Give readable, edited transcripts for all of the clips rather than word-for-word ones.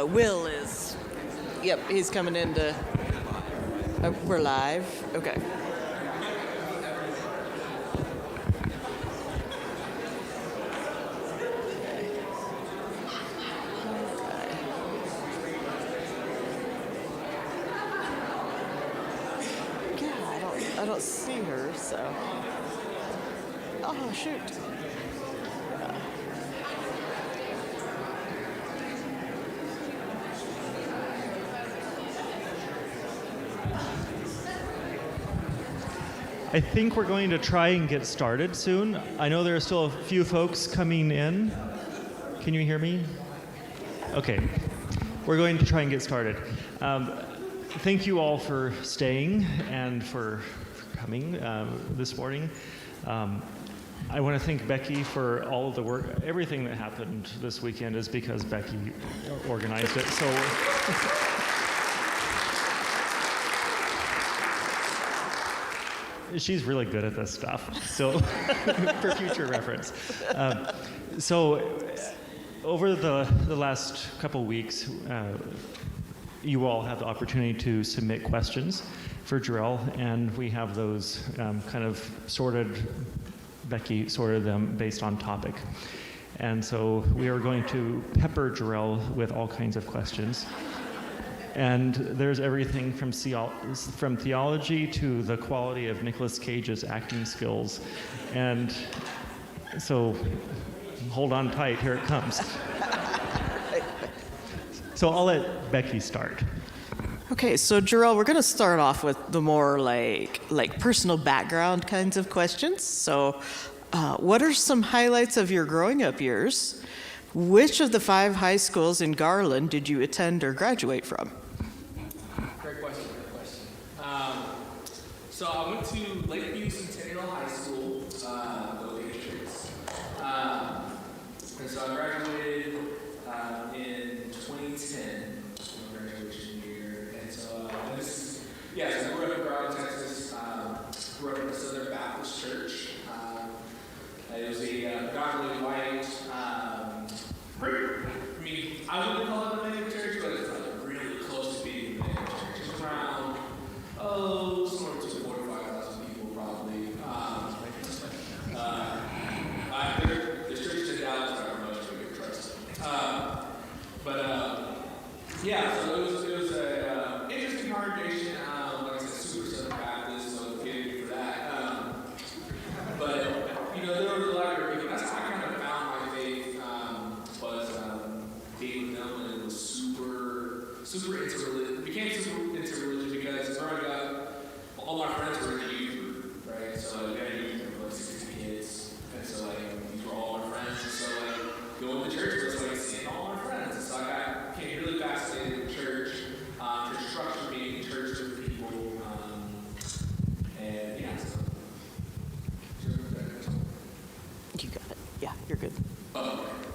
Will is, yep, he's coming into, we're live, okay. I don't see her, so. Oh, shoot. I think we're going to try and get started soon. I know there are still a few folks coming in. Can you hear me? Okay. We're going to try and get started. Thank you all for staying and for coming this morning. I want to thank Becky for all of the work. Everything that happened this weekend is because Becky organized it. So she's really good at this stuff. So for future reference. So over the last couple weeks, you all have the opportunity to submit questions for Jerrell, and we have those kind of sorted. Becky sorted them based on topic. And so we are going to pepper Jerrell with all kinds of questions. And there's everything from theology to the quality of Nicolas Cage's acting skills. And so hold on tight, here it comes. So I'll let Becky start. Okay, so Jerrell, we're going to start off with the more like personal background kinds of questions. So what are some highlights of your growing up years? Which of the 5 high schools in Garland did you attend or graduate from? Great question. So I went to Lakeview Centennial High School, the Patriots. And so I graduated in 2010. So I grew up in Garland, Texas. Grew up in the Southern Baptist Church. It was a predominantly white, I wouldn't call it a mega church, but it's like really close to being a mega church. It's around, somewhere between 4,000 to 5,000 people probably. The church in Dallas are much bigger, trust me. So it was a interesting congregation. There was a lot of people. That's how I kind of found my faith, was being with them, and it was super interreligious. It became super interreligious because growing up, all my friends were in the youth group, right? So we had a youth group of like 60 kids, and so these were all my friends, and so going to church was like seeing all my friends, and so I became really fascinated with church, church structure, being in church with people, and yeah. So. You got it. Yeah, you're good.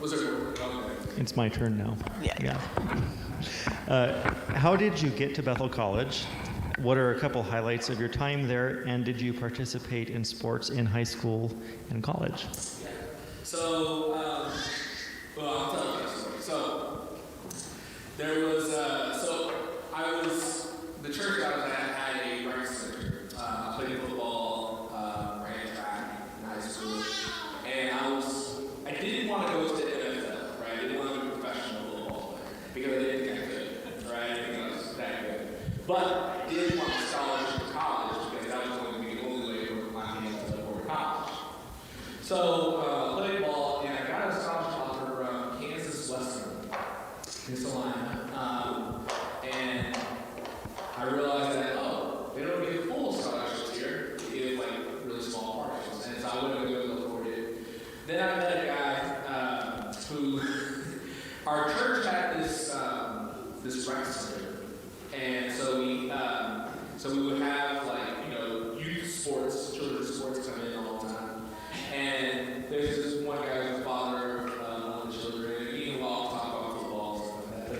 Was there okay. It's my turn now. Yeah. How did you get to Bethel College? What are a couple highlights of your time there? And did you participate in sports in high school and college? Yeah. So, I'll tell you that story. So, there was, the church I was at had a rec center. I played football, ran track in high school. And I didn't want to go to the NFL, right? I didn't want to be a professional football player because I didn't think I could, right? I didn't think I was that good. But I did want a scholarship to college because that was going to be the only way for my hands to afford college. So, played ball, and I got a scholarship offer from Kansas Western in Salina. And I realized that, they don't give full scholarships here. They give, really small partials. And so I wouldn't go to afford it. Then I met a guy who, our church had this rec center, and so we would have youth sports, children's sports come in all the time, and there's this one guy who's the father of one of the children, and he and Walt talk about football and stuff like that, but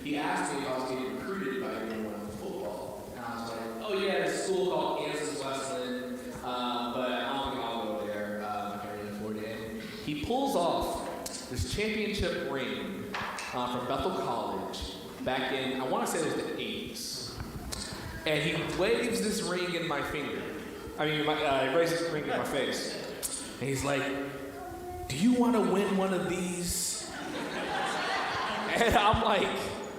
he asked me if I was getting recruited by anyone for football, and I was like, oh yeah, this school called Kansas Westland, but I don't think I'll go there. He pulls off this championship ring from Bethel College back in, I want to say it was the 80s. And he waves this ring in my finger. He raises this ring in my face. And he's like, do you want to win one of these? And I'm like,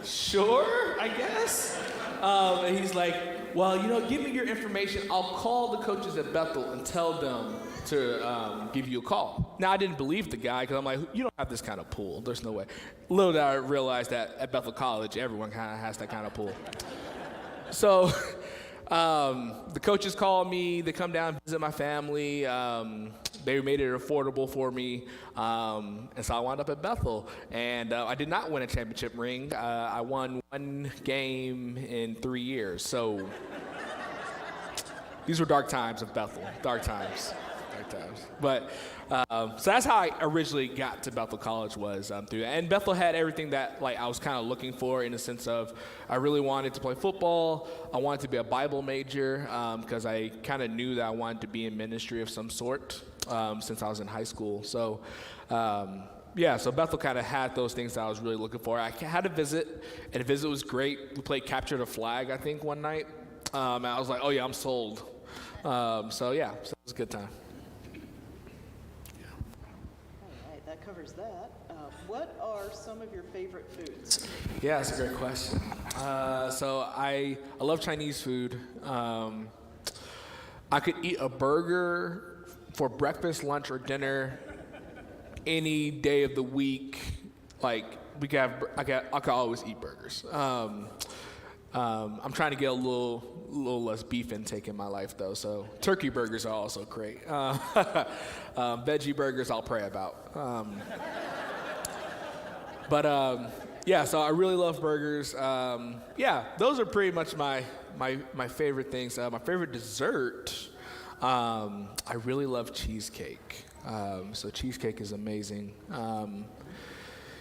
sure, I guess. And he's like, well, give me your information. I'll call the coaches at Bethel and tell them to give you a call. Now, I didn't believe the guy because I'm like, you don't have this kind of pull. There's no way. Little did I realize that at Bethel College, everyone kind of has that kind of pull. So the coaches call me. They come down and visit my family. They made it affordable for me. And so I wound up at Bethel. And I did not win a championship ring. I won one game in 3 years. So these were dark times of Bethel. Dark times. But so that's how I originally got to Bethel College was through that. And Bethel had everything that I was kind of looking for in the sense of I really wanted to play football. I wanted to be a Bible major because I kind of knew that I wanted to be in ministry of some sort since I was in high school. So so Bethel kind of had those things that I was really looking for. I had a visit, and the visit was great. We played Capture the Flag, I think, one night. And I was like, oh yeah, I'm sold. So it was a good time. That covers that. What are some of your favorite foods? Yeah, that's a great question. So I love Chinese food. I could eat a burger for breakfast, lunch, or dinner any day of the week. I could always eat burgers. I'm trying to get a little less beef intake in my life, though. So turkey burgers are also great. Veggie burgers, I'll pray about. So I really love burgers. Those are pretty much my favorite things. My favorite dessert, I really love cheesecake. So cheesecake is amazing.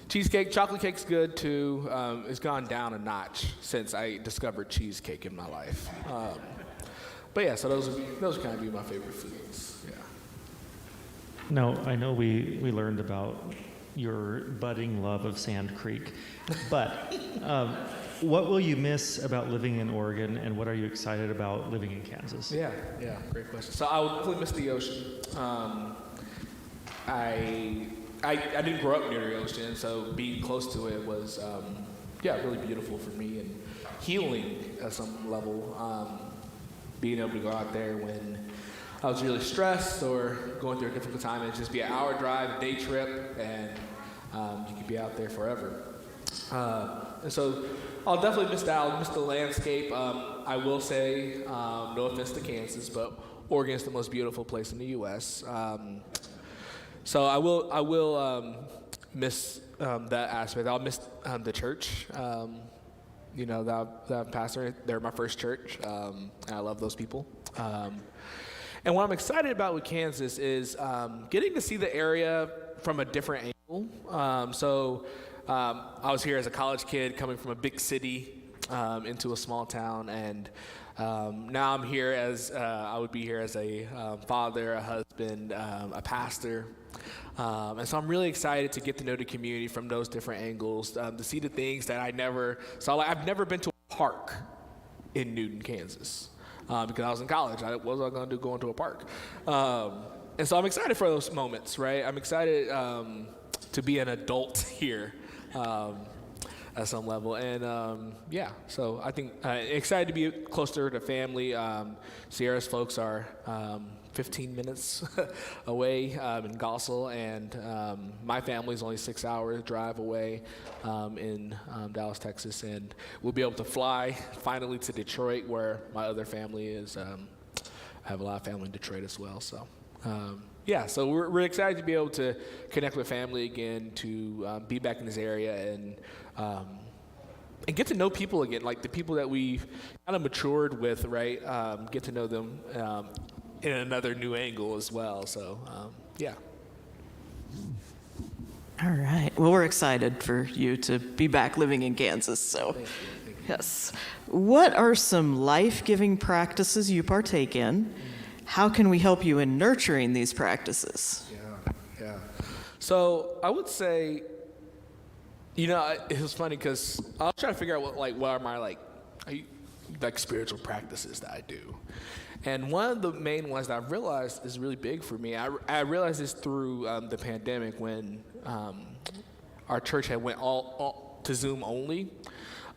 Cheesecake, chocolate cake's good too. It's gone down a notch since I discovered cheesecake in my life. So those kind of be my favorite foods. Yeah. Now, I know we learned about your budding love of Sand Creek, but what will you miss about living in Oregon, and what are you excited about living in Kansas? Yeah, great question. So I will definitely miss the ocean. I didn't grow up near the ocean, so being close to it was, really beautiful for me and healing at some level. Being able to go out there when I was really stressed or going through a difficult time, and just be an hour drive, a day trip, and you could be out there forever. And so I'll definitely miss that. I'll miss the landscape. I will say, no offense to Kansas, but Oregon is the most beautiful place in the U.S. So I will miss that aspect. I'll miss the church. That pastor. They're my first church, and I love those people. And what I'm excited about with Kansas is getting to see the area from a different angle. I was here as a college kid coming from a big city into a small town, and now I'm here as I would be here as a father, a husband, a pastor. And so I'm really excited to get to know the community from those different angles, to see the things that I never saw. I've never been to a park in Newton, Kansas, because I was in college. What was I going to do going to a park? And so I'm excited for those moments, right? I'm excited to be an adult here at some level. And so I think excited to be closer to family. Sierra's folks are 15 minutes away in Gossel, and my family's only 6 hours drive away in Dallas, Texas, and we'll be able to fly finally to Detroit, where my other family is. I have a lot of family in Detroit as well, so so we're excited to be able to connect with family again, to be back in this area, and get to know people again, like the people that we've kind of matured with, right? Get to know them in another new angle as well. So, All right. Well, we're excited for you to be back living in Kansas. So, Thank you. yes. What are some life-giving practices you partake in? How can we help you in nurturing these practices? Yeah. So I would say It was funny because I was trying to figure out what are my spiritual practices that I do. And one of the main ones that I've realized is really big for me. I realized this through the pandemic when our church had went all to Zoom only.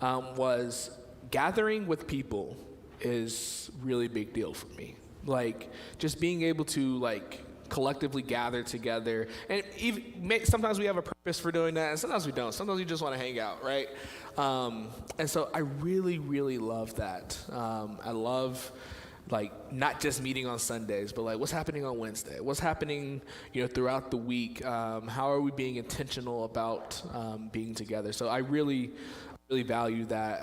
Was gathering with people is really a big deal for me. Like just being able to collectively gather together, and even sometimes we have a purpose for doing that, and sometimes we don't. Sometimes we just want to hang out, right? And so I really, really love that. I love not just meeting on Sundays, but what's happening on Wednesday? What's happening, throughout the week? How are we being intentional about being together? So I really value that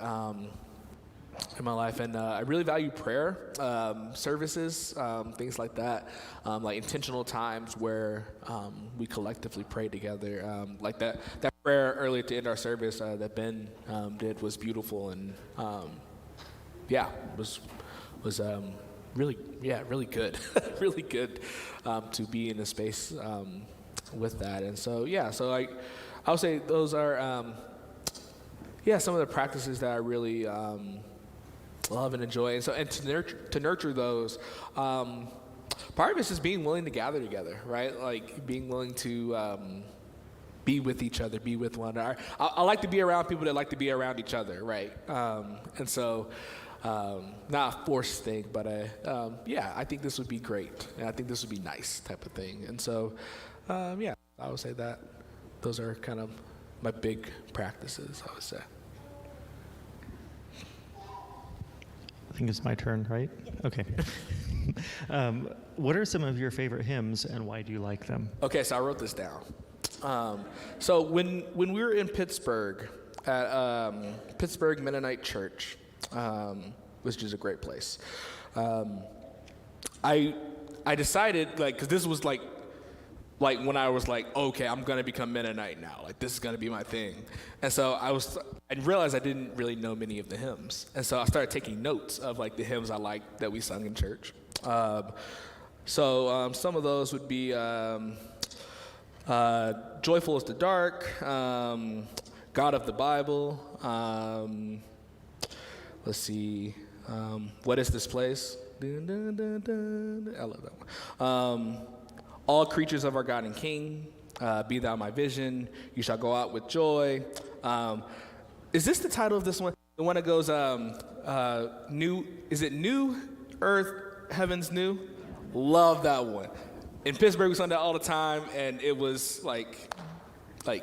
in my life, and I really value prayer services, things like that, intentional times where we collectively pray together. That prayer earlier to end our service that Ben did was beautiful, and was really good, really good to be in a space with that. And so I would say those are some of the practices that I really love and enjoy. And to nurture those, part of it's just being willing to gather together, right? Being willing to be with each other, be with one another. I like to be around people that like to be around each other, right? And so, not a forced thing, but I think this would be great, and I think this would be nice type of thing. And so, I would say that those are kind of my big practices, I would say. I think it's my turn, right? Okay. What are some of your favorite hymns, and why do you like them? Okay, so I wrote this down. So when we were in Pittsburgh at Pittsburgh Mennonite Church, which is a great place, I decided because this was when I was okay, I'm gonna become Mennonite now. This is gonna be my thing. And so I realized I didn't really know many of the hymns, and so I started taking notes of the hymns I liked that we sung in church. So some of those would be "Joyful is the Dark," "God of the Bible." Let's see, "What is this place?" Dun, dun, dun, dun. I love that one. "All creatures of our God and King, be thou my vision, you shall go out with joy." Is this the title of this one? The one that goes, is it New Earth, Heaven's New? Love that one. In Pittsburgh, we sung that all the time, and it was like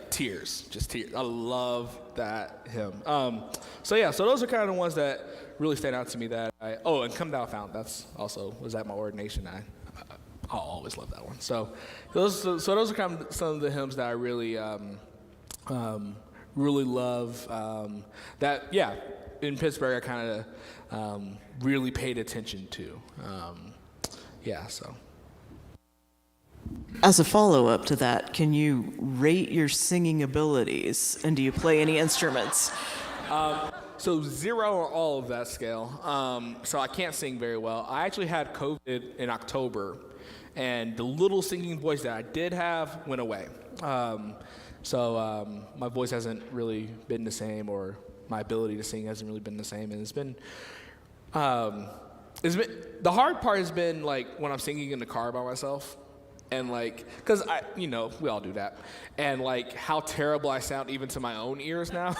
tears, just tears. I love that hymn. So those are kind of the ones that really stand out to me and "Come Thou Fount," that's also was at my ordination. I'll always love that one. So those are kind of some of the hymns that I really really love. In Pittsburgh I kind of really paid attention to. So. As a follow-up to that, can you rate your singing abilities, and do you play any instruments? So 0 on all of that scale. So I can't sing very well. I actually had COVID in October, and the little singing voice that I did have went away. So my voice hasn't really been the same, or my ability to sing hasn't really been the same. And it's been the hard part has been when I'm singing in the car by myself, and because we all do that, and how terrible I sound even to my own ears now.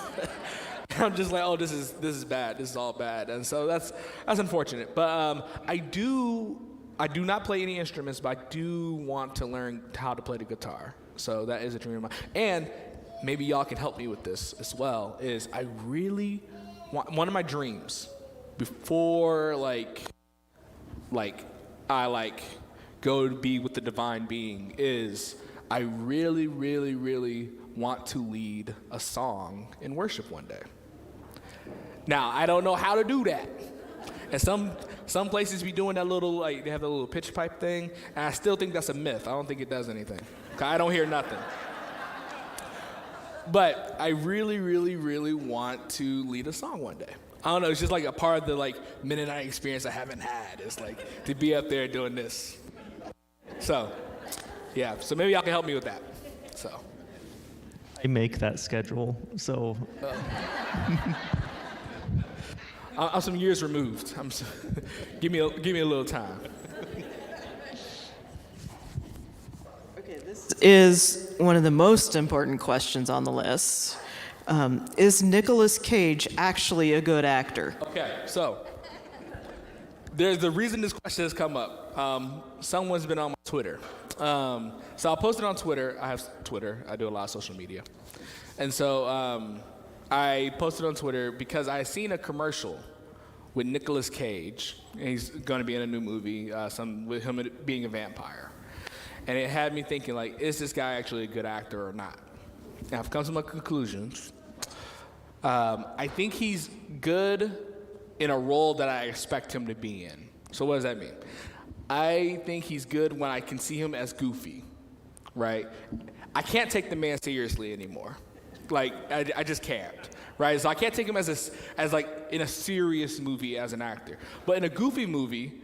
I'm just oh, this is bad. This is all bad, and so that's unfortunate. But I do not play any instruments, but I do want to learn how to play the guitar. So that is a dream of mine. And maybe y'all can help me with this as well, is I really want, one of my dreams before I go to be with the divine being is I really, really, really want to lead a song in worship one day. Now, I don't know how to do that. And some places be doing that little, they have a little pitch pipe thing, and I still think that's a myth. I don't think it does anything. I don't hear nothing. But I really, really, really want to lead a song one day. I don't know, it's just a part of the Mennonite experience I haven't had. It's to be up there doing this. So maybe y'all can help me with that. So. I make that schedule, so I'm some years removed. Give me a little time. Okay, this is one of the most important questions on the list. Is Nicolas Cage actually a good actor? Okay, so there's the reason this question has come up. Someone's been on my Twitter. So I'll post it on Twitter. I have Twitter. I do a lot of social media. And so I posted on Twitter because I seen a commercial with Nicolas Cage. And he's going to be in a new movie, with him being a vampire. And it had me thinking, like, is this guy actually a good actor or not? Now, I've come to my conclusions. I think he's good in a role that I expect him to be in. So what does that mean? I think he's good when I can see him as goofy, right? I can't take the man seriously anymore. Like, I just can't, right? So I can't take him as like in a serious movie as an actor. But in a goofy movie,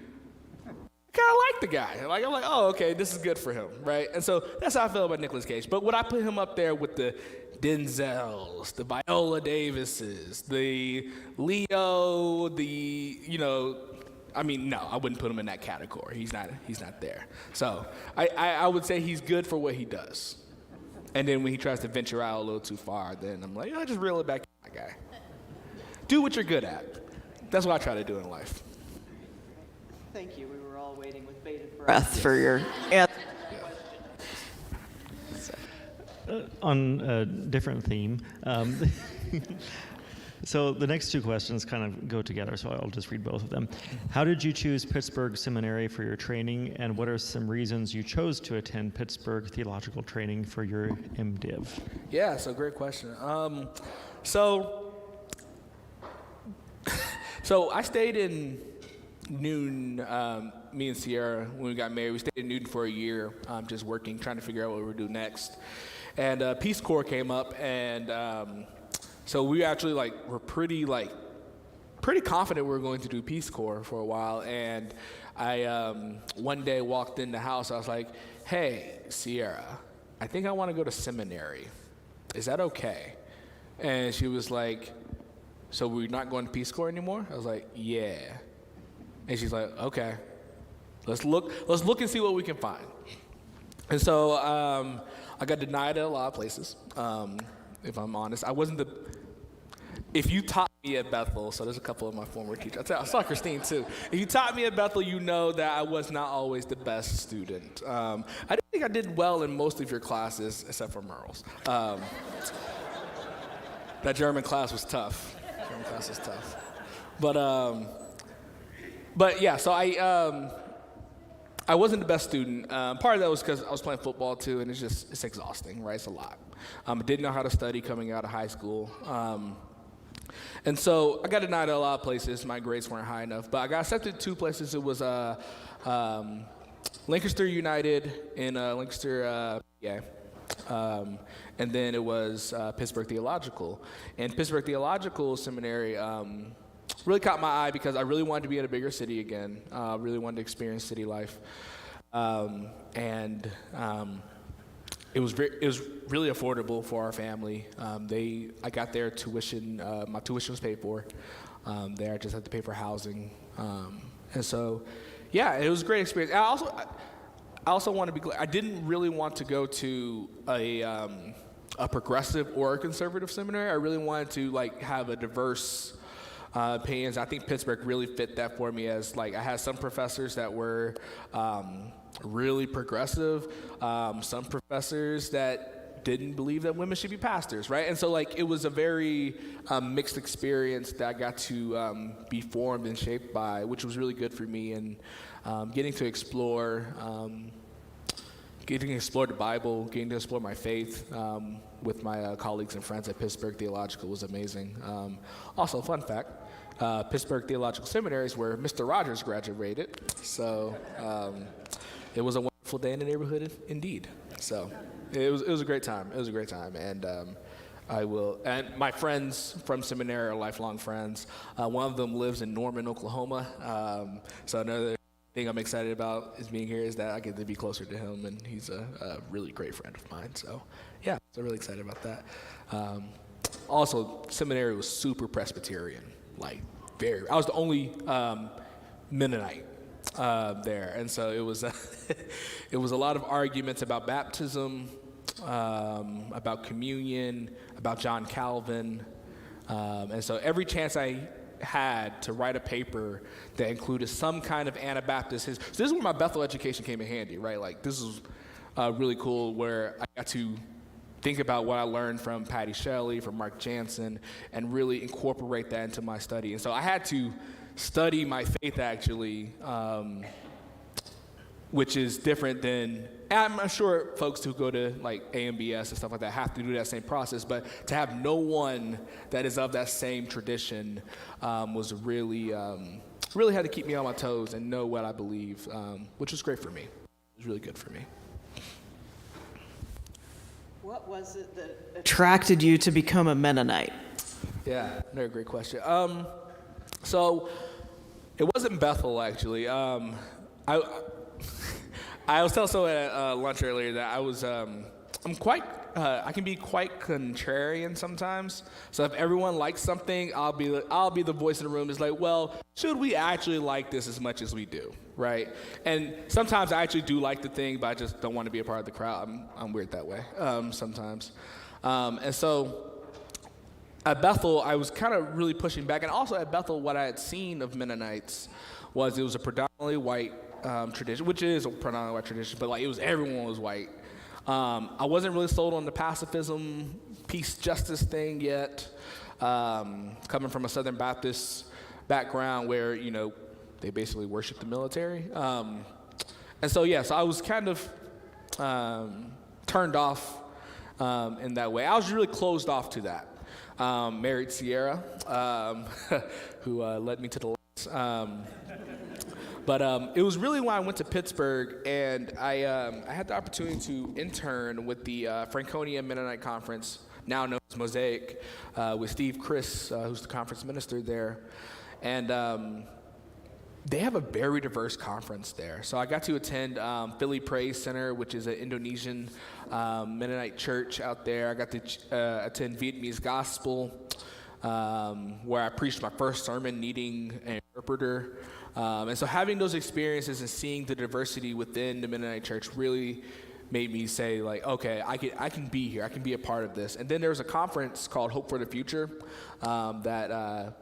I kind of like the guy. Like, I'm like, oh, okay, this is good for him, right? And so that's how I feel about Nicolas Cage. But would I put him up there with the Denzels, the Viola Davises, the Leo, no, I wouldn't put him in that category. He's not there. So I would say he's good for what he does. And then when he tries to venture out a little too far, then I'm like, just reel it back, my guy. Do what you're good at. That's what I try to do in life. Thank you. We were all waiting with bated breath for your answer. on a different theme. So the next two questions kind of go together, so I'll just read both of them. How did you choose Pittsburgh Seminary for your training, and what are some reasons you chose to attend Pittsburgh Theological training for your MDiv? Yeah, so great question. So I stayed in Newton, me and Sierra, when we got married. We stayed in Newton for a year, just working, trying to figure out what we were doing next. And Peace Corps came up, and so we actually were pretty confident we were going to do Peace Corps for a while. And I one day walked in the house. I was like, "Hey, Sierra, I think I want to go to seminary. Is that okay?" And she was like, "So we're not going to Peace Corps anymore?" I was like, "Yeah." And she's like, "Okay, let's look and see what we can find." And so I got denied at a lot of places. If I'm honest, I wasn't if you taught me at Bethel, so there's a couple of my former teachers. I saw Christine too. If you taught me at Bethel, you know that I was not always the best student. I think I did well in most of your classes, except for Merle's. That German class was tough. But yeah, so I wasn't the best student. Part of that was because I was playing football too, and it's exhausting, right? It's a lot. I didn't know how to study coming out of high school. And so I got denied at a lot of places. My grades weren't high enough. But I got accepted to two places. It was Lancaster United in Lancaster, and then it was Pittsburgh Theological. And Pittsburgh Theological Seminary really caught my eye because I really wanted to be in a bigger city again. Really wanted to experience city life. It was really affordable for our family. I got their tuition. My tuition was paid for. There, I just had to pay for housing, and so, yeah, it was a great experience. I also want to be clear. I didn't really want to go to a progressive or a conservative seminary. I really wanted to have a diverse opinions. I think Pittsburgh really fit that for me. As I had some professors that were really progressive, some professors that didn't believe that women should be pastors, right? And so it was a very mixed experience that I got to be formed and shaped by, which was really good for me. And getting to explore the Bible, getting to explore my faith with my colleagues and friends at Pittsburgh Theological was amazing. Also, fun fact, Pittsburgh Theological Seminary is where Mr. Rogers graduated. So it was a wonderful day in the neighborhood indeed. So it was a great time. And and my friends from seminary are lifelong friends. One of them lives in Norman, Oklahoma. So another thing I'm excited about is being here is that I get to be closer to him, and he's a really great friend of mine. So yeah, So really excited about that. Also, seminary was super Presbyterian, like I was the only Mennonite there, and so it was it was a lot of arguments about baptism, about communion, about John Calvin, and so every chance I had to write a paper that included some kind of Anabaptist history. So this is where my Bethel education came in handy, right? Like this is really cool, where I got to think about what I learned from Patty Shelley, from Mark Jansen, and really incorporate that into my study. And so I had to study my faith, actually, which is different than, I'm sure folks who go to like AMBS and stuff like that have to do that same process, but to have no one that is of that same tradition was really, really had to keep me on my toes and know what I believe, which was great for me. It was really good for me. What was it that attracted you to become a Mennonite? Yeah, another great question. So it wasn't Bethel, actually. I was telling someone at lunch earlier that I can be quite contrarian sometimes. So if everyone likes something, I'll be the voice in the room. Is like, well, should we actually like this as much as we do, right? And sometimes I actually do like the thing, but I just don't want to be a part of the crowd. I'm weird that way sometimes. And so at Bethel, I was kind of really pushing back. And also at Bethel, what I had seen of Mennonites was it was a predominantly white tradition, which is a predominantly white tradition, but like everyone was white. I wasn't really sold on the pacifism, peace, justice thing yet. Coming from a Southern Baptist background where, they basically worship the military. And so I was kind of turned off in that way. I was really closed off to that. Married Sierra, who led me to the lights. But it was really when I went to Pittsburgh, and I had the opportunity to intern with the Franconia Mennonite Conference, now known as Mosaic, with Steve Chris, who's the conference minister there. And they have a very diverse conference there. So I got to attend Philly Praise Center, which is an Indonesian Mennonite church out there. I got to attend Vietnamese Gospel, where I preached my first sermon needing an interpreter. And so having those experiences and seeing the diversity within the Mennonite church really made me say, like, okay, I can be here. I can be a part of this. And then there was a conference called Hope for the Future that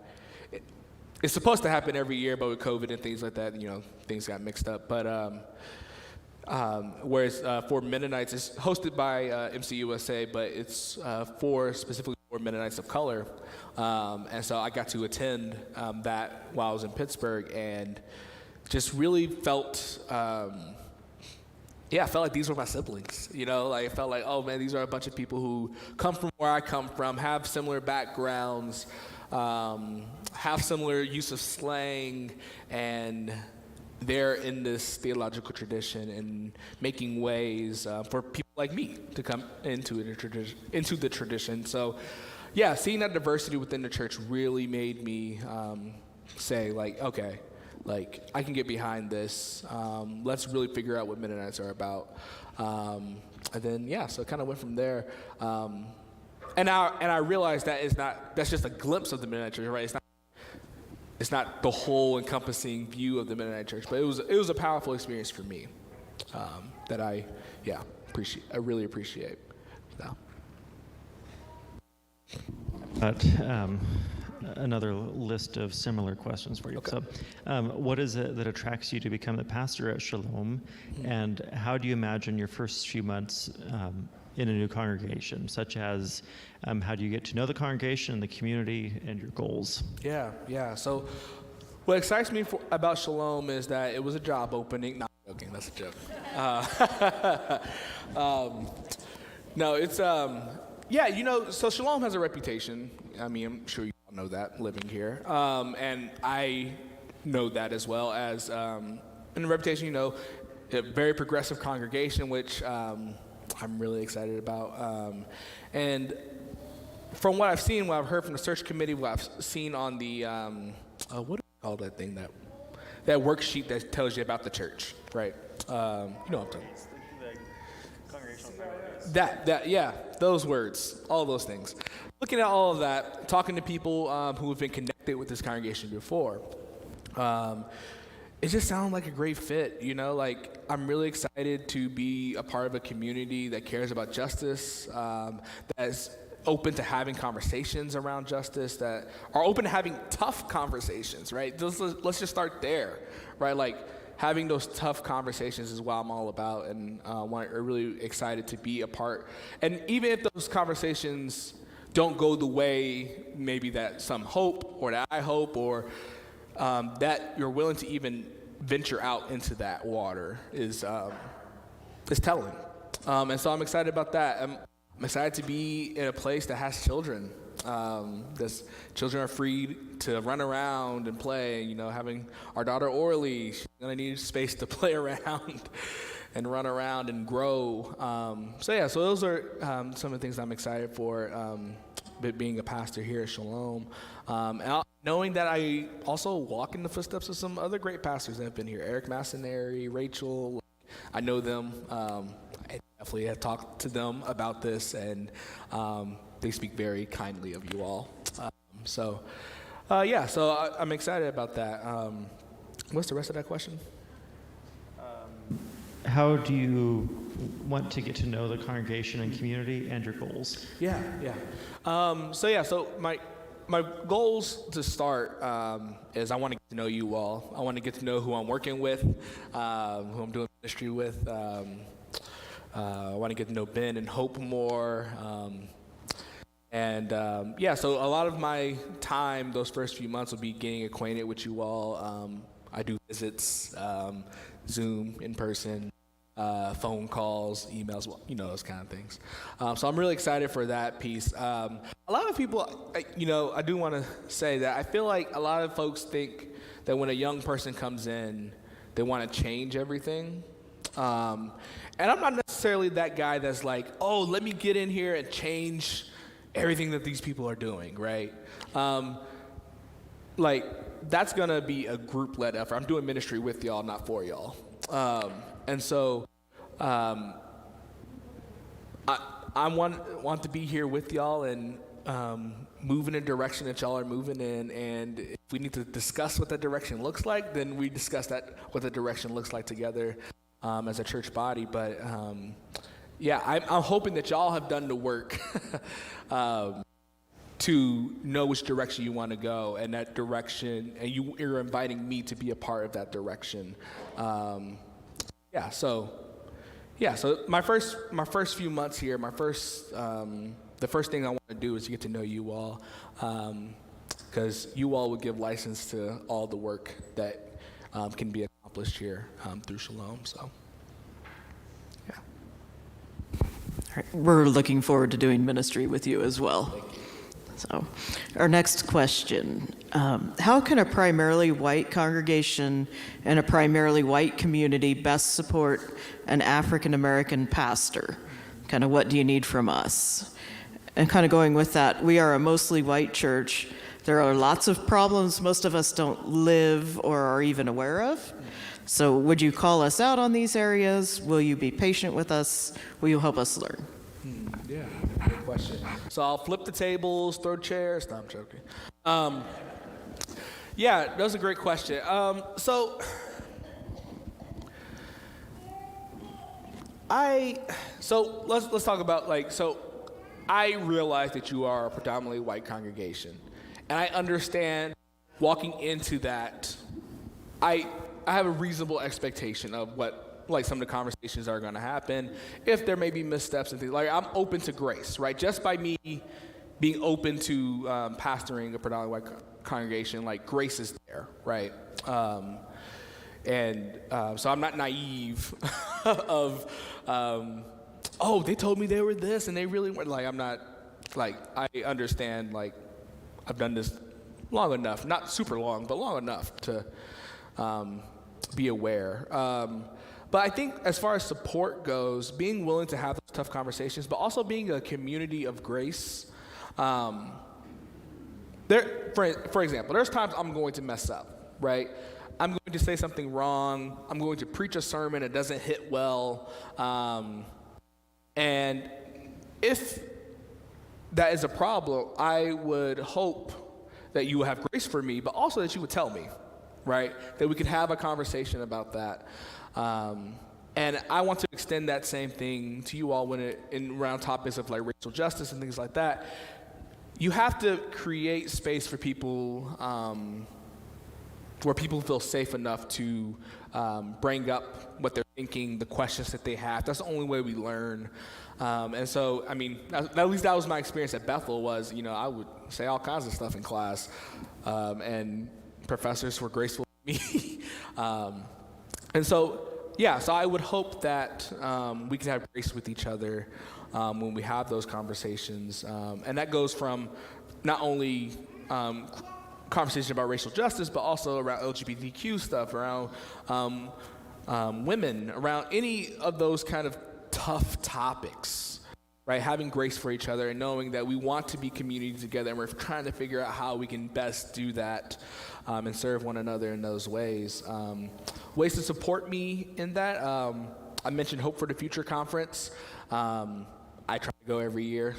it's supposed to happen every year, but with COVID and things like that, things got mixed up. But whereas for Mennonites, it's hosted by MCUSA, but it's specifically for Mennonites of color. And so I got to attend that while I was in Pittsburgh, and just really felt like these were my siblings. I felt like, oh man, these are a bunch of people who come from where I come from, have similar backgrounds, have similar use of slang, and they're in this theological tradition and making ways for people like me to come into the tradition. So, seeing that diversity within the church really made me say, like, okay, like I can get behind this. Let's really figure out what Mennonites are about. And then, so it kind of went from there. And I realized that's just a glimpse of the Mennonite church, right? It's not the whole encompassing view of the Mennonite church, but it was a powerful experience for me that I really appreciate. So. But another list of similar questions for you. Okay. So, what is it that attracts you to become the pastor at Shalom, and how do you imagine your first few months in a new congregation, such as how do you get to know the congregation and the community and your goals? Yeah. So what excites me about Shalom is that it was a job opening. Not joking, that's a joke. No, it's, so Shalom has a reputation. I mean, I'm sure you all know that living here. And I know that as well as, in the reputation, a very progressive congregation, which I'm really excited about. And from what I've seen, what I've heard from the search committee, what I've seen on the, what do you call that thing, that worksheet that tells you about the church, right? You know what I'm talking about. Yeah, those words, all those things. Looking at all of that, talking to people who have been connected with this congregation before, it just sounded like a great fit, like I'm really excited to be a part of a community that cares about justice, that is open to having conversations around justice, that are open to having tough conversations, right? Let's just start there, right? Like having those tough conversations is what I'm all about, and I'm really excited to be a part. And even if those conversations don't go the way maybe that some hope or that I hope, or that you're willing to even venture out into that water is telling. And so I'm excited about that. I'm excited to be in a place that has children. Children are free to run around and play. Having our daughter Orly, she's gonna need space to play around and run around and grow. So those are some of the things I'm excited for. Being a pastor here at Shalom, and knowing that I also walk in the footsteps of some other great pastors that have been here. Eric Masonary, Rachel, I know them. I definitely have talked to them about this, and they speak very kindly of you all. So I'm excited about that. What's the rest of that question? How do you want to get to know the congregation and community and your goals? Yeah. So my goals to start is I want to get to know you all. I want to get to know who I'm working with, who I'm doing ministry with. I want to get to know Ben and Hope more. So a lot of my time those first few months will be getting acquainted with you all. I do visits, Zoom, in person, phone calls, emails, those kind of things. So I'm really excited for that piece. A lot of people, I do want to say that I feel like a lot of folks think that when a young person comes in, they want to change everything. And I'm not necessarily that guy that's like, oh, let me get in here and change everything that these people are doing, right? That's going to be a group-led effort. I'm doing ministry with y'all, not for y'all. And so I want to be here with y'all and move in a direction that y'all are moving in. And if we need to discuss what that direction looks like, then we discuss what the direction looks like together as a church body. But I'm hoping that y'all have done the work to know which direction you want to go, and that direction, and you're inviting me to be a part of that direction. So my first few months here, the first thing I want to do is to get to know you all, because you all would give license to all the work that can be accomplished here through Shalom. So, yeah. All right. We're looking forward to doing ministry with you as well. Thank you. So, our next question, how can a primarily white congregation and a primarily white community best support an African-American pastor? Kind of what do you need from us? And kind of going with that, we are a mostly white church. There are lots of problems most of us don't live or are even aware of. So would you call us out on these areas? Will you be patient with us? Will you help us learn? Yeah, good question. So I'll flip the tables, throw chairs. No, I'm joking. That was a great question. So let's talk about I realize that you are a predominantly white congregation, and I understand walking into that. I have a reasonable expectation of what some of the conversations are going to happen, if there may be missteps and things. I'm open to grace, right? Just by me being open to pastoring a predominantly white congregation, grace is there, right? So I'm not naive of, they told me they were this and they really weren't. I'm not, I understand, I've done this long enough, not super long, but long enough to be aware. But I think as far as support goes, being willing to have those tough conversations, but also being a community of grace. For example, there's times I'm going to mess up, right? I'm going to say something wrong. I'm going to preach a sermon that doesn't hit well. And if that is a problem, I would hope that you would have grace for me, but also that you would tell me, right? That we could have a conversation about that. And I want to extend that same thing to you all when around topics of like racial justice and things like that. You have to create space for people where people feel safe enough to bring up what they're thinking, the questions that they have. That's the only way we learn. And so, I mean, at least that was my experience at Bethel was, I would say all kinds of stuff in class, and professors were graceful to me. And so, so I would hope that we can have grace with each other when we have those conversations. And that goes from not only conversation about racial justice, but also around LGBTQ stuff, around women, around any of those kind of tough topics, right? Having grace for each other and knowing that we want to be community together, and we're trying to figure out how we can best do that and serve one another in those ways. Ways to support me in that, I mentioned Hope for the Future conference. I try to go every year.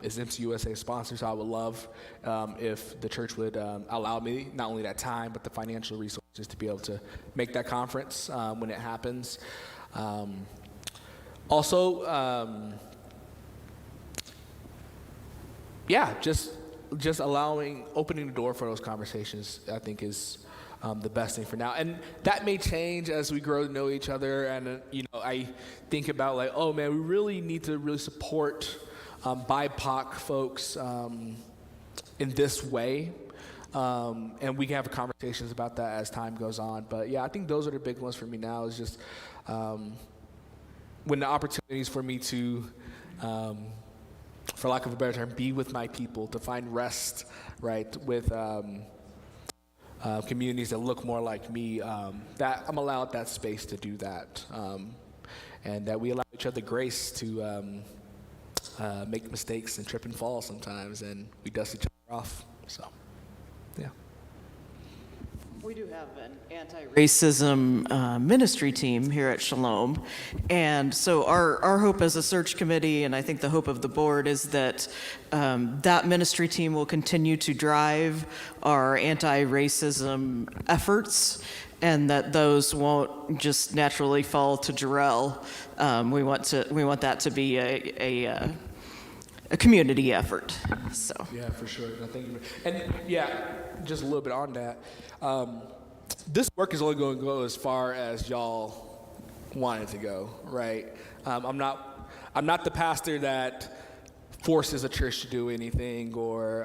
It's MCUSA sponsor, so I would love if the church would allow me not only that time, but the financial resources to be able to make that conference when it happens. Also, just opening the door for those conversations, I think is the best thing for now. And that may change as we grow to know each other. And, I think about like, oh man, we really need to really support BIPOC folks in this way. And we can have conversations about that as time goes on. But yeah, I think those are the big ones for me now is just when the opportunities for me to, for lack of a better term, be with my people, to find rest, right, with communities that look more like me, that I'm allowed that space to do that. And that we allow each other grace to make mistakes and trip and fall sometimes, and we dust each other off. So, yeah. We do have an anti-racism ministry team here at Shalom. And so our hope as a search committee, and I think the hope of the board, is that that ministry team will continue to drive our anti-racism efforts, and that those won't just naturally fall to Jerrell. We want that to be a community effort. So yeah, for sure. No, thank you. And yeah, just a little bit on that. This work is only going to go as far as y'all want it to go, right? I'm not the pastor that forces a church to do anything or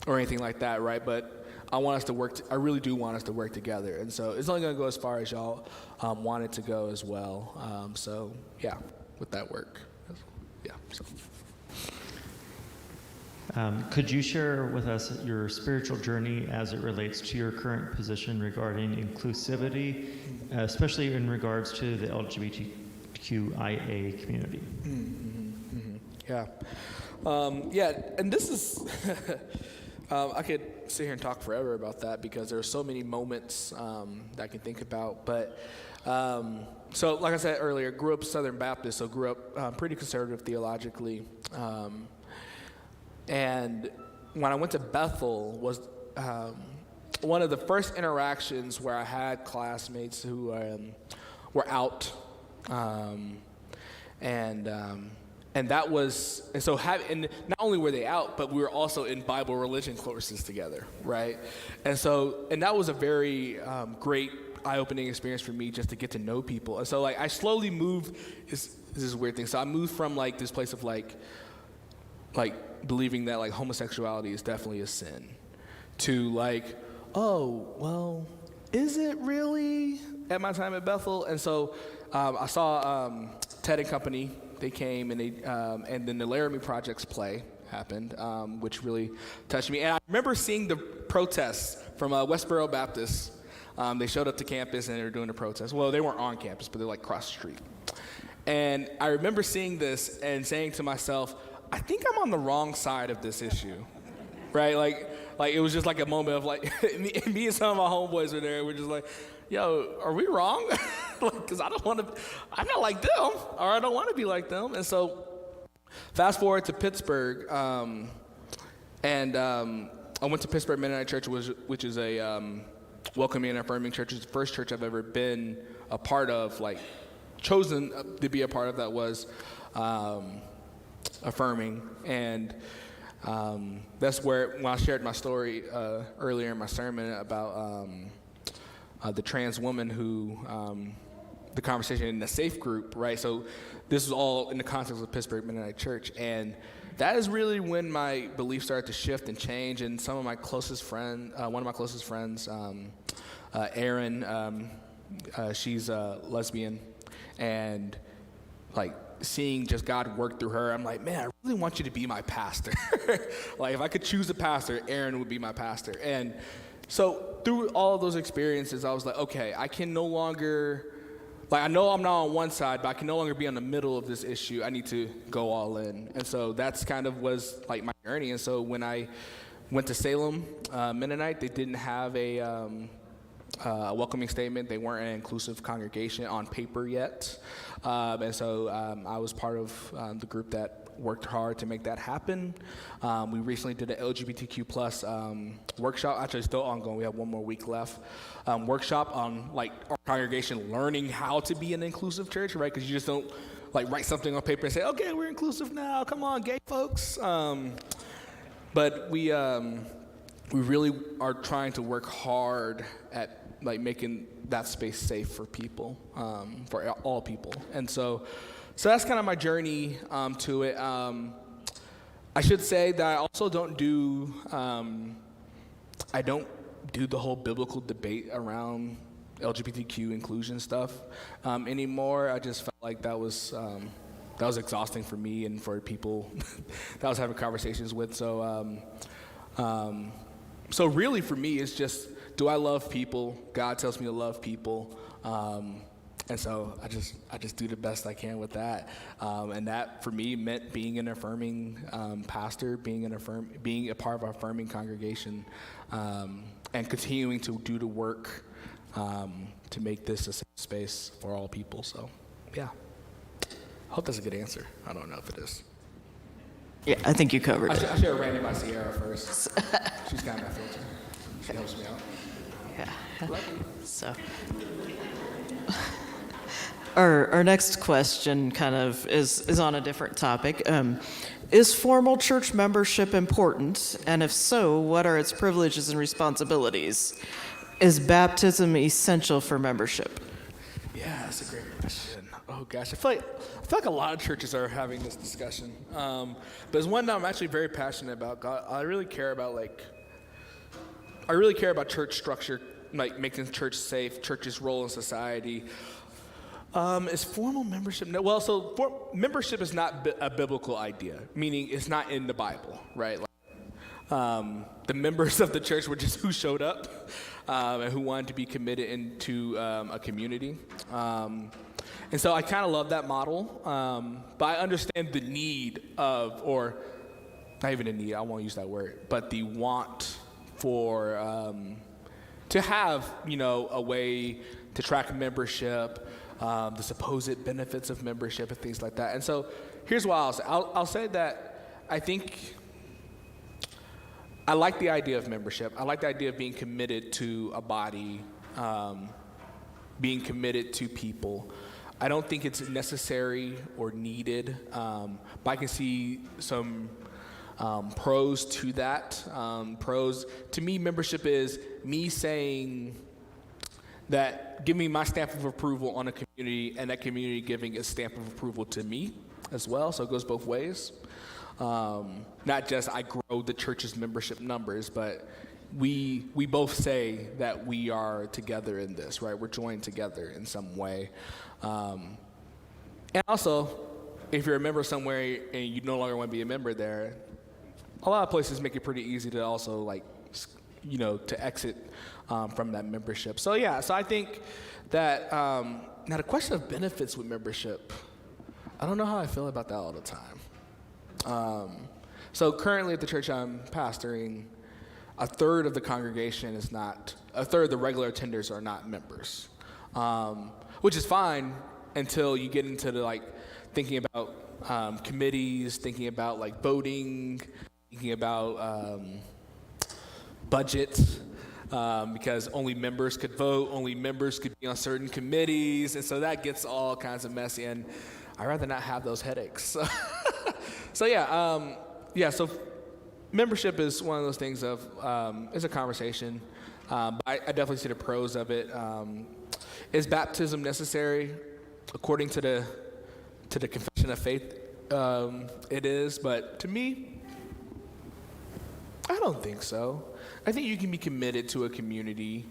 anything like that, right? But I want us to work. I really do want us to work together, and so it's only going to go as far as y'all want it to go as well. So yeah, with that work, yeah. So. Could you share with us your spiritual journey as it relates to your current position regarding inclusivity, especially in regards to the LGBTQIA community? Yeah. And this is, I could sit here and talk forever about that because there are so many moments that I can think about. But so like I said earlier, grew up Southern Baptist, so grew up pretty conservative theologically. And when I went to Bethel was one of the first interactions where I had classmates who were out, and that was, and so and not only were they out, but we were also in Bible religion courses together, right? And that was a very great eye-opening experience for me just to get to know people. And so like I slowly moved. This is a weird thing. So I moved from like this place of like believing that like homosexuality is definitely a sin to like, oh, well, is it really at my time at Bethel? And so I saw Ted and Company. They came and and then the Laramie Project's play happened, which really touched me. And I remember seeing the protests from Westboro Baptist. They showed up to campus and they were doing a protest. Well, they weren't on campus, but they're like across the street. And I remember seeing this and saying to myself, I think I'm on the wrong side of this issue, right? Like it was just like a moment of like, me and some of my homeboys were there. We're just like, yo, are we wrong? Because I'm not like them, or I don't want to be like them. And so fast forward to Pittsburgh, and I went to Pittsburgh Mennonite Church, which is a welcoming and affirming church. It's the first church I've ever been a part of, like chosen to be a part of, that was affirming. And that's where, when I shared my story earlier in my sermon about the trans woman who, the conversation in the safe group, right? So this was all in the context of Pittsburgh Mennonite Church. And that is really when my beliefs started to shift and change. And some of my closest friends, one of my closest friends, Erin, she's a lesbian. And like seeing just God work through her, I'm like, man, I really want you to be my pastor. Like if I could choose a pastor, Erin would be my pastor. And so through all of those experiences, I was like, okay, I can no longer, like I know I'm not on one side, but I can no longer be on the middle of this issue. I need to go all in. And so that's kind of was like my journey. And so when I went to Salem Mennonite, they didn't have a welcoming statement. They weren't an inclusive congregation on paper yet. And so I was part of the group that worked hard to make that happen. We recently did an LGBTQ plus workshop. Actually, it's still ongoing. We have one more week left. Workshop on like our congregation learning how to be an inclusive church, right? Because you just don't like write something on paper and say, okay, we're inclusive now. Come on, gay folks. But we really are trying to work hard at like making that space safe for people, for all people. And so that's kind of my journey to it. I should say that I also don't do the whole biblical debate around LGBTQ inclusion stuff anymore. I just felt like that was exhausting for me and for people that I was having conversations with. So really for me, it's just, do I love people? God tells me to love people. And so I just do the best I can with that. And that for me meant being an affirming pastor, being a part of an affirming congregation, and continuing to do the work to make this a safe space for all people. So, yeah. I hope that's a good answer. I don't know if it is. Yeah, I think you covered it. I should have ran it by Sierra first. She's kind of my filter. She helps me out. Yeah. So, our next question kind of is on a different topic. Is formal church membership important? And if so, what are its privileges and responsibilities? Is baptism essential for membership? Yeah, that's a great question. Oh gosh, I feel like a lot of churches are having this discussion. But it's one that I'm actually very passionate about. I really care about church structure, like making church safe, church's role in society. Is formal membership? No, well, so membership is not a biblical idea, meaning it's not in the Bible, right? The members of the church were just who showed up and who wanted to be committed into a community. And so I kind of love that model, but I understand the need of, or not even a need, I won't use that word, but the want for, to have, a way to track membership, the supposed benefits of membership and things like that. And so here's what I'll say that I think I like the idea of membership. I like the idea of being committed to a body, being committed to people. I don't think it's necessary or needed, but I can see some pros to that. Pros, to me, membership is me saying that, give me my stamp of approval on a community, and that community giving a stamp of approval to me as well, so it goes both ways. Not just I grow the church's membership numbers, but we both say that we are together in this, right? We're joined together in some way. And also, if you're a member somewhere and you no longer want to be a member there, a lot of places make it pretty easy to also to exit from that membership. So yeah, so I think that, now the question of benefits with membership, I don't know how I feel about that all the time. So currently at the church I'm pastoring, a third of the congregation is not, a third of the regular attenders are not members. which is fine until you get into the like thinking about committees, thinking about like voting, thinking about budgets, because only members could vote, only members could be on certain committees, and so that gets all kinds of messy, and I'd rather not have those headaches. So membership is one of those things of, it's a conversation. I definitely see the pros of it. Is baptism necessary? According to the confession of faith, it is, but to me, I don't think so. I think you can be committed to a community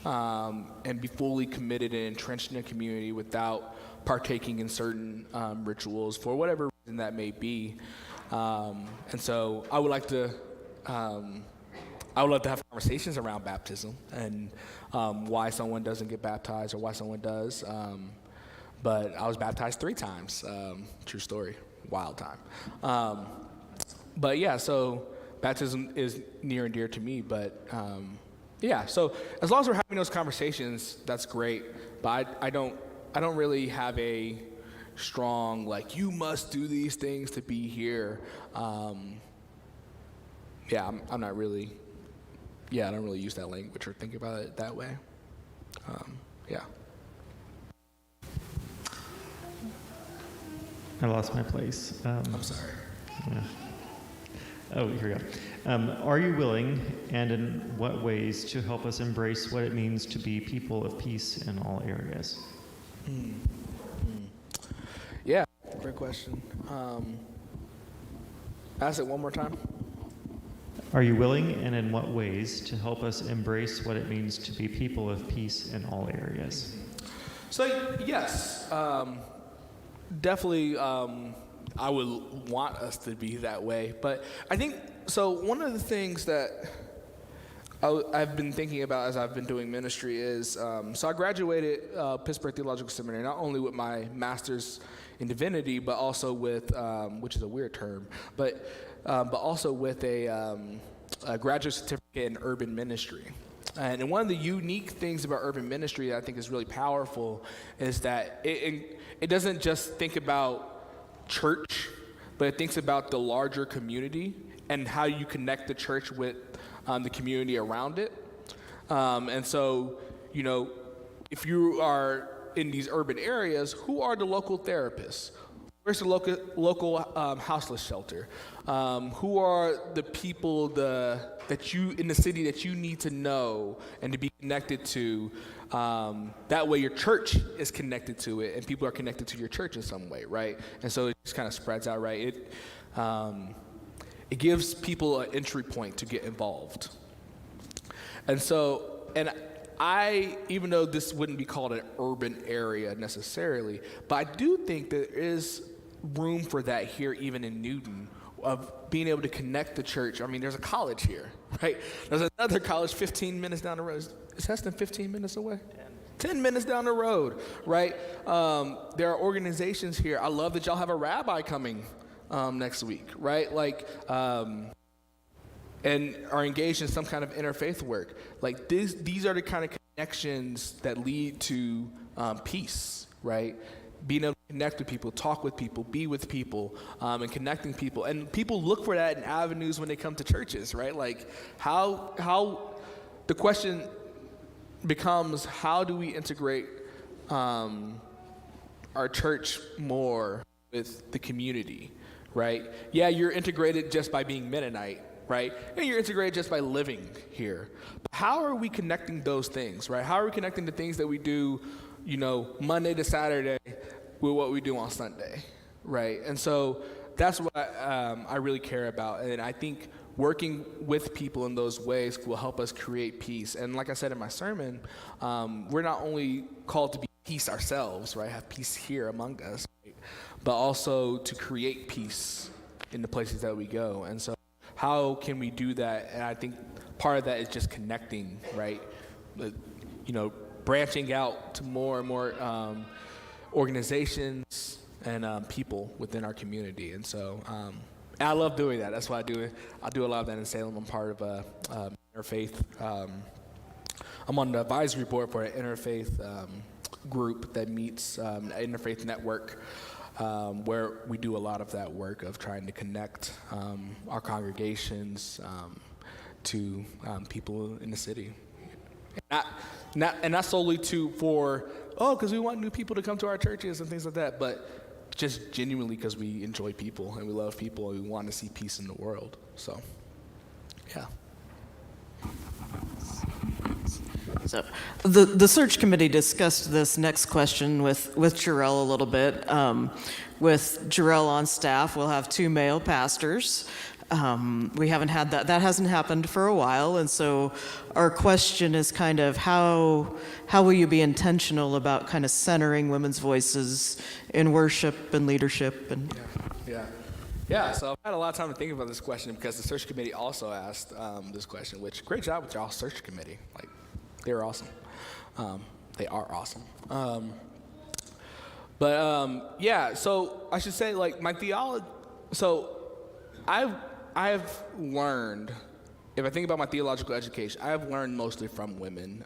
and be fully committed and entrenched in a community without partaking in certain rituals for whatever reason that may be. And so I would like to have conversations around baptism and why someone doesn't get baptized or why someone does. But I was baptized 3 times. True story. Wild time. But yeah, so baptism is near and dear to me. But yeah, so as long as we're having those conversations, that's great. But I don't really have a strong, like, you must do these things to be here. Yeah, I'm not really, I don't really use that language or think about it that way. Yeah. I lost my place. I'm sorry. Yeah. Oh, here we go. Are you willing, and in what ways, to help us embrace what it means to be people of peace in all areas? Yeah, great question. Ask it one more time. Are you willing, and in what ways, to help us embrace what it means to be people of peace in all areas? So, yes, definitely I would want us to be that way. But I think, so one of the things that I've been thinking about as I've been doing ministry is, so I graduated Pittsburgh Theological Seminary, not only with my master's in divinity, but also with, which is a weird term, but also with a graduate certificate in urban ministry. And one of the unique things about urban ministry that I think is really powerful is that it doesn't just think about church, but it thinks about the larger community and how you connect the church with the community around it. And so, if you are in these urban areas, who are the local therapists? Where's the local houseless shelter? Who are the people that you in the city that you need to know and to be connected to? That way your church is connected to it and people are connected to your church in some way, right? And so it just kind of spreads out, right? It gives people an entry point to get involved. And so, I, even though this wouldn't be called an urban area necessarily, but I do think there is room for that here, even in Newton, of being able to connect the church. I mean, there's a college here, right? There's another college 15 minutes down the road. Is Heston 15 minutes away? 10 minutes down the road, right? There are organizations here. I love that y'all have a rabbi coming next week, right? Like, and are engaged in some kind of interfaith work. Like these are the kind of connections that lead to peace, right? Being able to connect with people, talk with people, be with people, and connecting people. And people look for that in avenues when they come to churches, right? Like how the question becomes, how do we integrate our church more with the community, right? Yeah, you're integrated just by being Mennonite, right? And you're integrated just by living here. But how are we connecting those things, right? How are we connecting the things that we do, Monday to Saturday with what we do on Sunday, right? And so that's what I really care about. And I think working with people in those ways will help us create peace. And like I said in my sermon, we're not only called to be peace ourselves, right? Have peace here among us, right? But also to create peace in the places that we go. And so how can we do that? And I think part of that is just connecting, right? Branching out to more and more organizations and people within our community. And so I love doing that. That's why I do it. I do a lot of that in Salem. I'm part of interfaith. I'm on the advisory board for an interfaith group that meets, Interfaith Network, where we do a lot of that work of trying to connect our congregations to people in the city. Not solely because we want new people to come to our churches and things like that, but just genuinely because we enjoy people and we love people and we want to see peace in the world. So, yeah. So the search committee discussed this next question with Jerrell a little bit. With Jerrell on staff, we'll have 2 male pastors. We haven't had that. That hasn't happened for a while, and so our question is kind of how will you be intentional about kind of centering women's voices in worship and leadership and. Yeah, so I've had a lot of time to think about this question because the search committee also asked this question, which, great job with y'all search committee. Like, they were awesome. They are awesome. Yeah, so I should say, like, my theology, so I've learned, if I think about my theological education, I have learned mostly from women,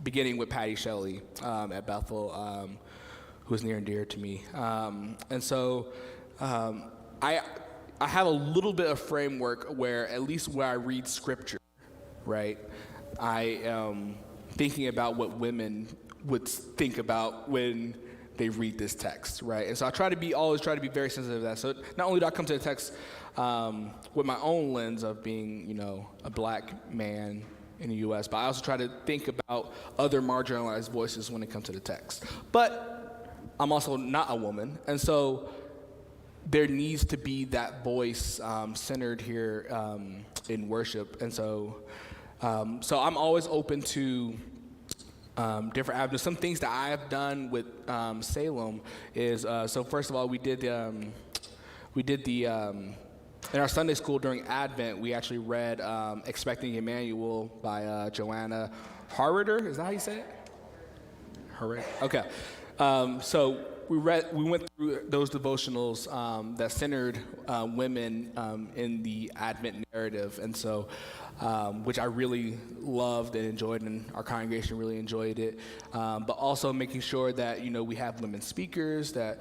beginning with Patty Shelley at Bethel, who is near and dear to me. And so I have a little bit of framework where, at least where I read scripture, right, I am thinking about what women would think about when they read this text, right? And so I always try to be very sensitive to that. So not only do I come to the text with my own lens of being, a black man in the U.S., but I also try to think about other marginalized voices when it comes to the text. But I'm also not a woman, and so there needs to be that voice centered here in worship. And so I'm always open to different avenues. Some things that I have done with Salem is, so first of all, we did in our Sunday school during Advent, we actually read Expecting Emmanuel by Joanna Harrider. Is that how you say it? Harrider? Okay. So we went through those devotionals that centered women in the Advent narrative, and so which I really loved and enjoyed, and our congregation really enjoyed it. But also making sure that we have women speakers, that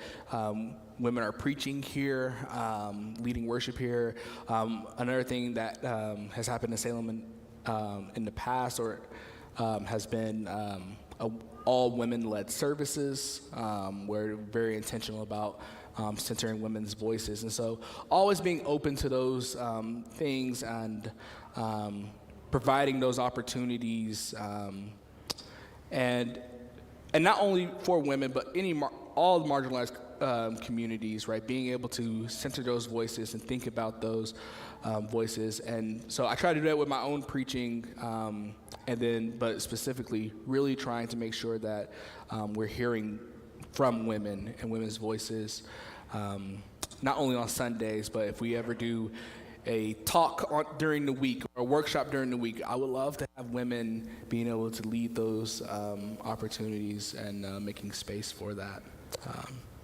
women are preaching here, leading worship here. Another thing that has happened in Salem in the past, or has been all women-led services. We're very intentional about centering women's voices. And so always being open to those things and providing those opportunities, and not only for women, but all marginalized communities, right? Being able to center those voices and think about those voices. And so I try to do that with my own preaching, but specifically really trying to make sure that we're hearing from women and women's voices, not only on Sundays, but if we ever do a talk during the week or a workshop during the week, I would love to have women being able to lead those opportunities and making space for that.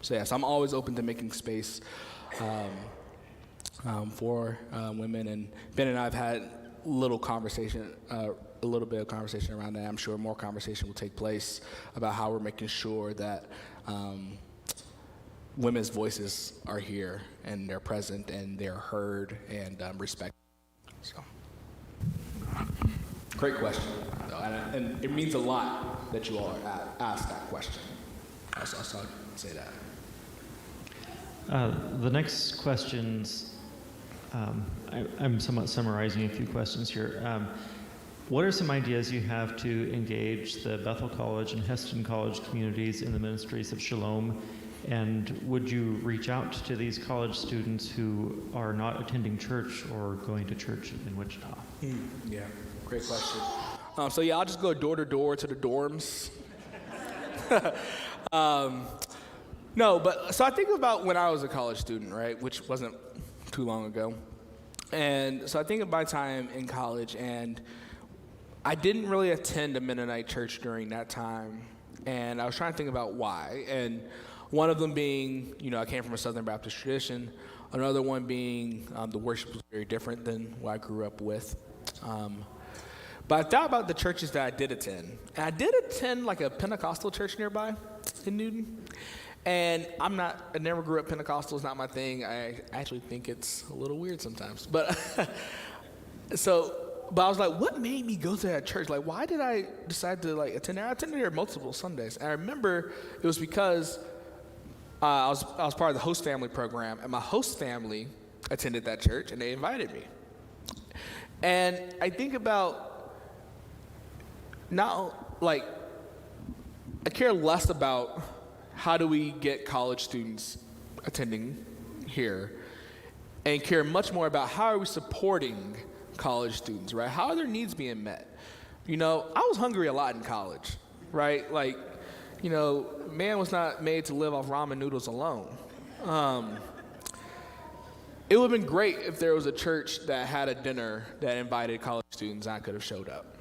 So yes, I'm always open to making space for women, and Ben and I have had a little bit of conversation around that. I'm sure more conversation will take place about how we're making sure that women's voices are here and they're present and they're heard and respected. So, great question, and it means a lot that you all asked that question. I'll say that. The next questions, I'm somewhat summarizing a few questions here. What are some ideas you have to engage the Bethel College and Heston College communities in the ministries of Shalom? And would you reach out to these college students who are not attending church or going to church in Wichita? Yeah, great question. I'll just go door to door to the dorms. So I think about when I was a college student, right, which wasn't too long ago. And so I think of my time in college, and I didn't really attend a Mennonite church during that time. And I was trying to think about why. And one of them being, I came from a Southern Baptist tradition. Another one being the worship was very different than what I grew up with. But I thought about the churches that I did attend. And I did attend like a Pentecostal church nearby in Newton. And I never grew up Pentecostal. It's not my thing. I actually think it's a little weird sometimes. But but I was like, what made me go to that church? Like, why did I decide to like attend there? I attended there multiple Sundays. And I remember it was because I was part of the host family program, and my host family attended that church, and they invited me. And I think about I care less about how do we get college students attending here, and care much more about how are we supporting college students, right? How are their needs being met? I was hungry a lot in college, right? Like, man was not made to live off ramen noodles alone. It would have been great if there was a church that had a dinner that invited college students and I could have showed up,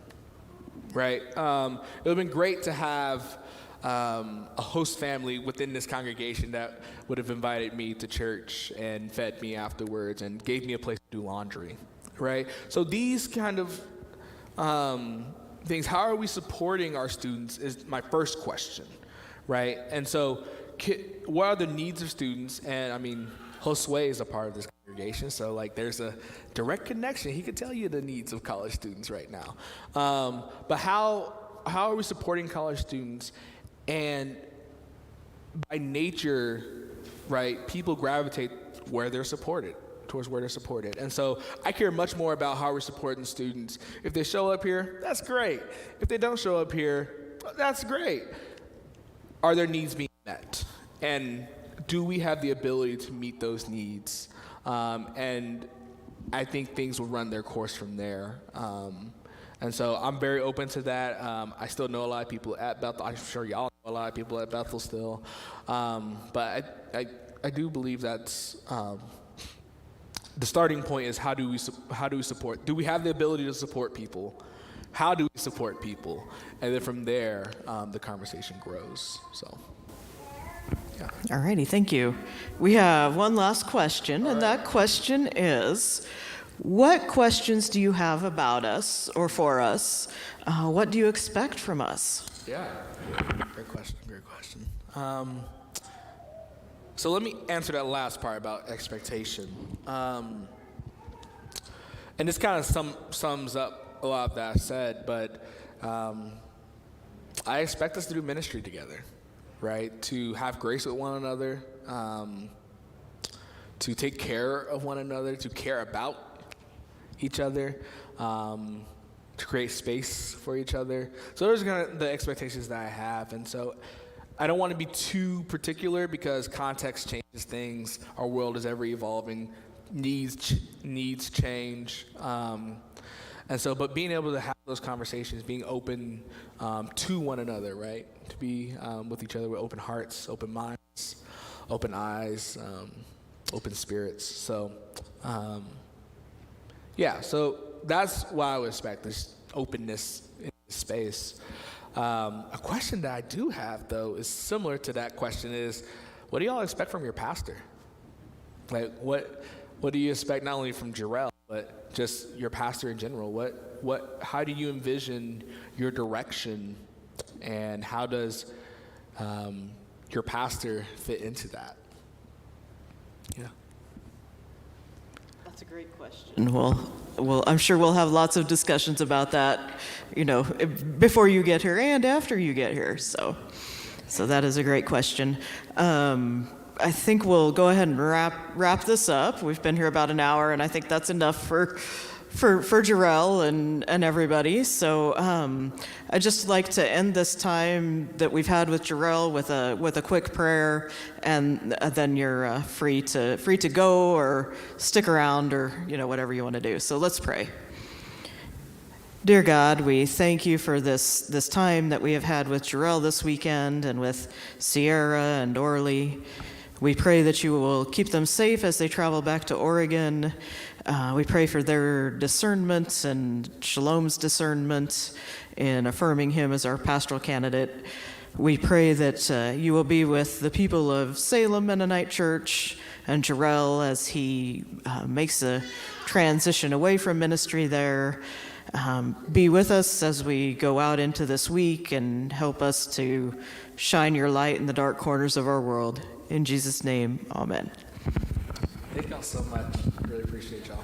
right? It would have been great to have a host family within this congregation that would have invited me to church and fed me afterwards and gave me a place to do laundry, right? So these kind of things, how are we supporting our students is my first question, right? And so what are the needs of students? And Josue is a part of this congregation, so like there's a direct connection. He could tell you the needs of college students right now. But how are we supporting college students? And by nature, right, people gravitate where they're supported, towards where they're supported. And so I care much more about how we're supporting students. If they show up here, that's great. If they don't show up here, that's great. Are their needs being met? And do we have the ability to meet those needs? And I think things will run their course from there. And so I'm very open to that. I still know a lot of people at Bethel. I'm sure y'all know a lot of people at Bethel still. But I do believe that's the starting point is how do we support? Do we have the ability to support people? How do we support people? And then from there, the conversation grows. So. Yeah. All righty, thank you. We have one last question, and that question is, what questions do you have about us or for us? What do you expect from us? Yeah, great question. So let me answer that last part about expectation. And this kind of sums up a lot of that I said, but I expect us to do ministry together. Right, to have grace with one another, to take care of one another, to care about each other, to create space for each other. So those are kind of the expectations that I have. And so I don't want to be too particular because context changes things. Our world is ever evolving. Needs change. And so, but being able to have those conversations, being open to one another, right? To be with each other with open hearts, open minds, open eyes, open spirits. So, so that's what I would expect, this openness in this space. A question that I do have, though, is similar to that question is, what do y'all expect from your pastor? Like, what do you expect not only from Jerrell, but just your pastor in general? How do you envision your direction, and how does your pastor fit into that? Yeah. That's a great question. Well, I'm sure we'll have lots of discussions about that, before you get here and after you get here. So that is a great question. I think we'll go ahead and wrap this up. We've been here about an hour, and I think that's enough for Jerrell and everybody. So I'd just like to end this time that we've had with Jerrell with a quick prayer, and then you're free to go or stick around or whatever you want to do. So let's pray. Dear God, we thank you for this time that we have had with Jerrell this weekend and with Sierra and Orly. We pray that you will keep them safe as they travel back to Oregon. We pray for their discernment and Shalom's discernment in affirming him as our pastoral candidate. We pray that you will be with the people of Salem Mennonite Church and Jerrell as he makes a transition away from ministry there. be with us as we go out into this week and help us to shine your light in the dark corners of our world. In Jesus' name, amen. Thank y'all so much. Really appreciate y'all.